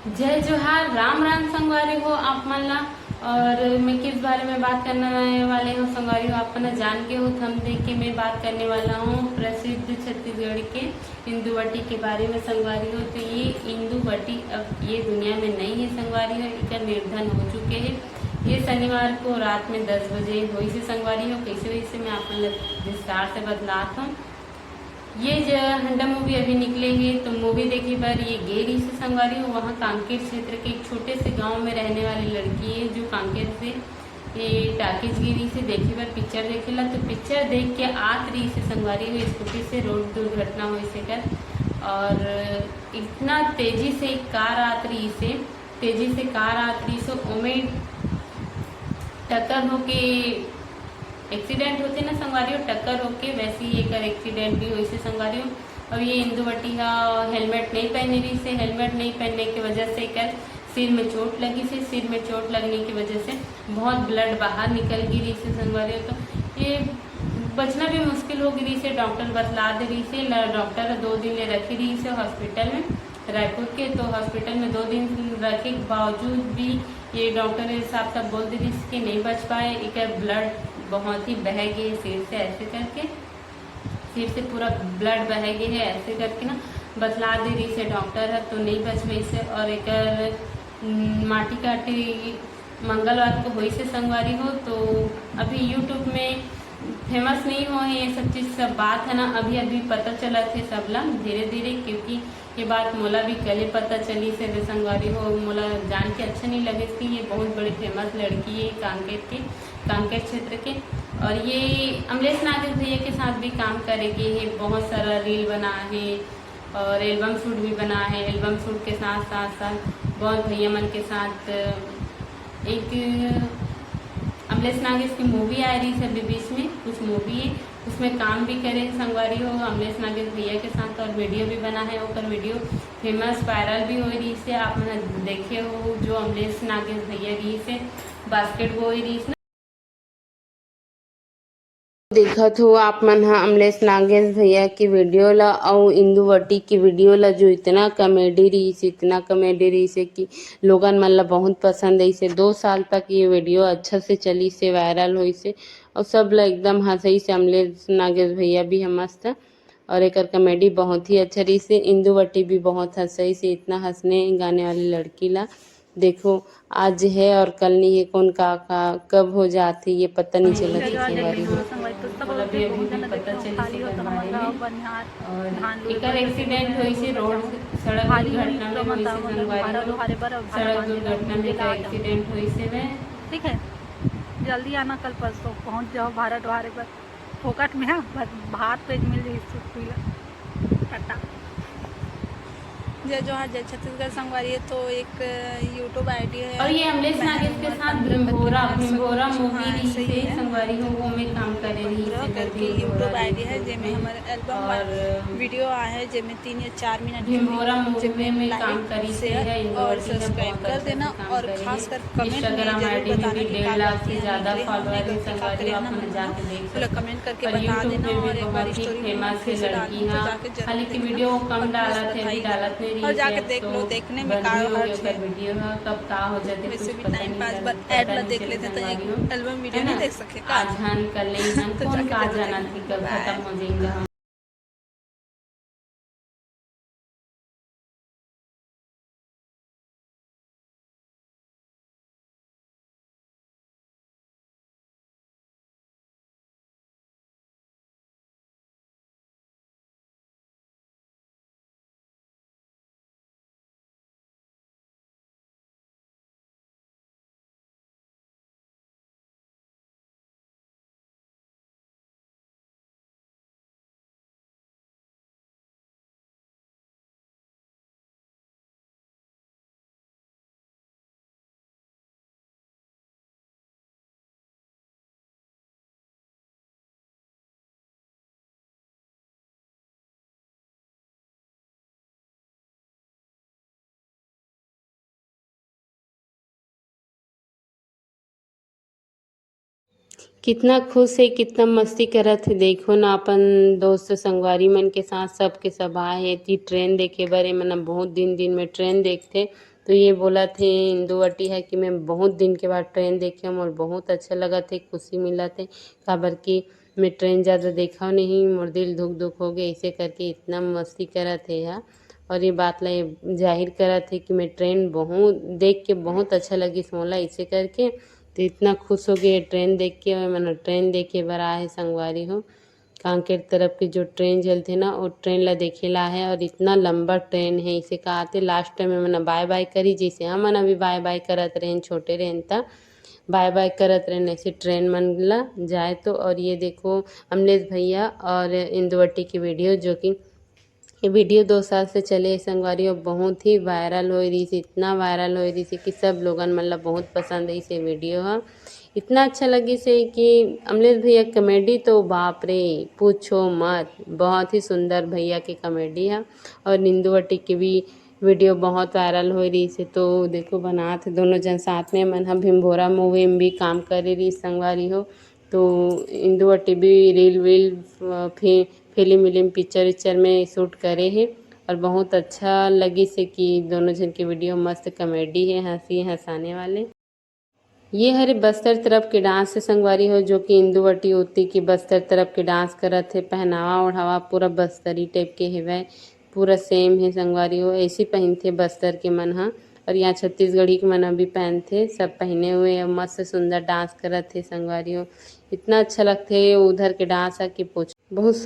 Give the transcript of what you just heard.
जय जोहार, राम राम संगवारी हो आप मन ला। और मैं किस बारे में बात करने वाले हूँ संगवारी हो, आप मन जान के हो थम देख के मैं बात करने वाला हूँ प्रसिद्ध छत्तीसगढ़ के इंदुवटी के बारे में संगवारी हो। तो ये इंदुवटी अब ये दुनिया में नहीं है संगवारी हो, इनका निर्धन हो चुके हैं। ये शनिवार को रात में 10 बजे हुई से संगवारी हो। कैसे हुई से मैं आप मन विस्तार से बतलाता हूँ। ये जो हंडा मूवी अभी निकले हैं तो मूवी देखी पर ये गे रही से संगवारी हो। वहाँ कांकेर क्षेत्र के एक छोटे से गांव में रहने वाली लड़की है जो कांकेर से ये टाकिज गिरी से देखी पर पिक्चर देखेला। तो पिक्चर देख के आत रही से संगवारी हो स्कूटी से रोड दुर्घटना हुई से कर। और इतना तेजी से एक कार आत रही से सो ओमे टक्कर होके एक्सीडेंट होते ना संगवारी हो, टक्कर होके वैसे ही एक एक्सीडेंट भी हुई से संगवारी हो। और ये इंदुवटी का हेलमेट नहीं पहने रही से, हेलमेट नहीं पहनने की वजह से कर सिर में चोट लगी से, सिर में चोट लगने की वजह से बहुत ब्लड बाहर निकल गई रही से संगवारी हो। तो ये बचना भी मुश्किल हो गई से, डॉक्टर बतला दे रही से। डॉक्टर 2 दिन ले रखी रही से हॉस्पिटल में रायपुर के। तो हॉस्पिटल में 2 दिन रखे के बावजूद भी ये डॉक्टर साहब तब बोल दे रही कि नहीं बच पाए। एक ब्लड बहुत ही बह गए सिर से, ऐसे करके सिर से पूरा ब्लड बह गए है ऐसे करके ना बतला दे रही से डॉक्टर है। तो नहीं बच गई से। और एक माटी काटी मंगलवार को हुई से संगवारी हो। तो अभी यूट्यूब में फेमस नहीं हो है ये सब चीज़, सब बात है ना अभी अभी पता चला थे सब ला धीरे धीरे, क्योंकि ये बात मोला भी कल पता चली से संगवारी हो। मोला जान के अच्छा नहीं लगे कि ये बहुत बड़ी फेमस लड़की है कांकेर क्षेत्र के। और ये अमलेश नागेश भैया के साथ भी काम करेगी है, बहुत सारा रील बना है और एल्बम शूट भी बना है। एल्बम शूट के साथ साथ बहुत भैया मन के साथ एक अमलेश नागेश की मूवी आ रही है अभी बीच में, कुछ मूवी है उसमें काम भी करे संगवारी हो अमलेश नागेश भैया के साथ। और वीडियो भी बना है और वीडियो फेमस वायरल भी हो रही से। आप मैंने देखे हो जो अमलेश नागेश भैया रही से बास्केटबॉल रही से देखत हो आप मन ह अमलेश नागेश भैया की वीडियो ला अउ इंदुवटी की वीडियो ला, जो इतना कॉमेडी रही से कि लोगन मन ला बहुत पसंद आई से। 2 साल तक ये वीडियो अच्छा से चली से, वायरल हुई से और सब ला एकदम हंसई से। अमलेश नागेश भैया भी हम मस्त और एक कॉमेडी बहुत ही अच्छा रही से। इंदुवटी भी बहुत हंसई से, इतना हंसने गाने वाली लड़की ला देखो आज है और कल नहीं है, कौन का कब हो जाती ये पता नहीं चला संगवारी हो। अभी अभी भी पता चली से कर बारे में। और एक एक्सीडेंट हुई से रोड सड़क दुर्घटना में हुई से संगवारी हो। सड़क दुर्घटना में का एक्सीडेंट हुई से वे। ठीक है, जल्दी आना कल परसों पहुंच जाओ भारत वारे पर फोकट में है भात पेज मिल जाए। टाटा। जय जोहार, जय छत्तीसगढ़ संगवारी है। तो एक यूट्यूब आईडी है और ये अमलेश नागेश के साथ भीमभोरा मूवी रही से संगवारी हो, वो में काम करे रही से करके यूट्यूब आईडी है जेमें हमारे एल्बम और वीडियो आए हैं जेमें 3 या 4 मिनट भीमभोरा मूवी में काम करी से है। और सब्सक्राइब कर देना और खास कर कमेंट इंस्टाग्राम आईडी में भी 1.5 लाख से ज्यादा फॉलोअर है संगवारी हो, आप मन जाके देख सकते हो। कमेंट करके और बता यूट्यूब देना। में और भी एक बार बहुत ही स्टोरी फेमस है लड़की है, हालांकि वीडियो कम डालत है, अभी डालत नहीं रही और जाके है। देख तो लो, देखने में का वीडियो है कब का हो जाते वैसे कुछ भी पता टाइम नहीं पास चलता, पर ऐड ला देख लेते तो एक एल्बम वीडियो नहीं देख सके का आज हन कल नहीं हन तो कौन जाके का जरूर जाना देखना। थी कब बाय। खत्म हो जाएगा। कितना खुश है, कितना मस्ती करत है देखो ना। अपन दोस्त संगवारी मन के साथ सब के सब आए हे थी ट्रेन देखे बर। मन बहुत दिन में ट्रेन देखते तो ये बोला थे इंदुवटी है कि मैं बहुत दिन के बाद ट्रेन देखे हम और बहुत अच्छा लगा थे, खुशी मिला थे। काबर कि मैं ट्रेन ज़्यादा देखा नहीं, मोर दिल धुक धुक हो गए, ऐसे करके इतना मस्ती करा थे यहाँ। और ये बात ला ये जाहिर करा थे कि मैं ट्रेन बहुत देख के बहुत अच्छा लगी मोला, ऐसे करके तो इतना खुश हो गए ट्रेन देख के। और मैंने ट्रेन देखे बर आए संगवारी हो, कांकेर तरफ की जो ट्रेन चलते ना वो ट्रेन ला देखे ला है। और इतना लंबा ट्रेन है, इसे कहा लास्ट टाइम में मैंने बाय बाय करी, जैसे हम मन अभी बाय बाय करत रहें छोटे रहें तब बाय बाय करत रहें ऐसे ट्रेन मन ला जाए तो। और ये देखो अमलेश भैया और इंदुवटी की वीडियो, जो कि ये वीडियो 2 साल से चले संगवारी और बहुत ही वायरल हो रही थी, इतना वायरल हो रही थी कि सब लोगन मतलब बहुत पसंद आई से वीडियो है। इतना अच्छा लगी से कि अमलेश भैया कॉमेडी तो बाप रे पूछो मत, बहुत ही सुंदर भैया की कॉमेडी है। और इंदुवटी की भी वीडियो बहुत वायरल हो रही से, तो देखो बना थे दोनों जन साथ में। मन हम भिम्भोरा मूवी में भी काम करे रही संगवारी हो, तो इंदुवटी भी रील वील फिल्म विल्म पिक्चर विक्चर में शूट करे है। और बहुत अच्छा लगी से कि दोनों जन की वीडियो मस्त कॉमेडी है, हंसी हंसाने वाले। ये हरे बस्तर तरफ के डांस से संगवारी हो, जो कि इंदुवटी होती कि बस्तर तरफ के डांस करत है, पहनावा ओढ़ावा पूरा बस्तरी टाइप के हेवै, पूरा सेम है संगवारी हो, ऐसी पहनते बस्तर के मन हा। और यहाँ छत्तीसगढ़ी के मन भी पहनते, सब पहने हुए मस्त सुंदर डांस करत है संगवारी हो। इतना अच्छा लगते उधर के डांस है कि पूछ बहुत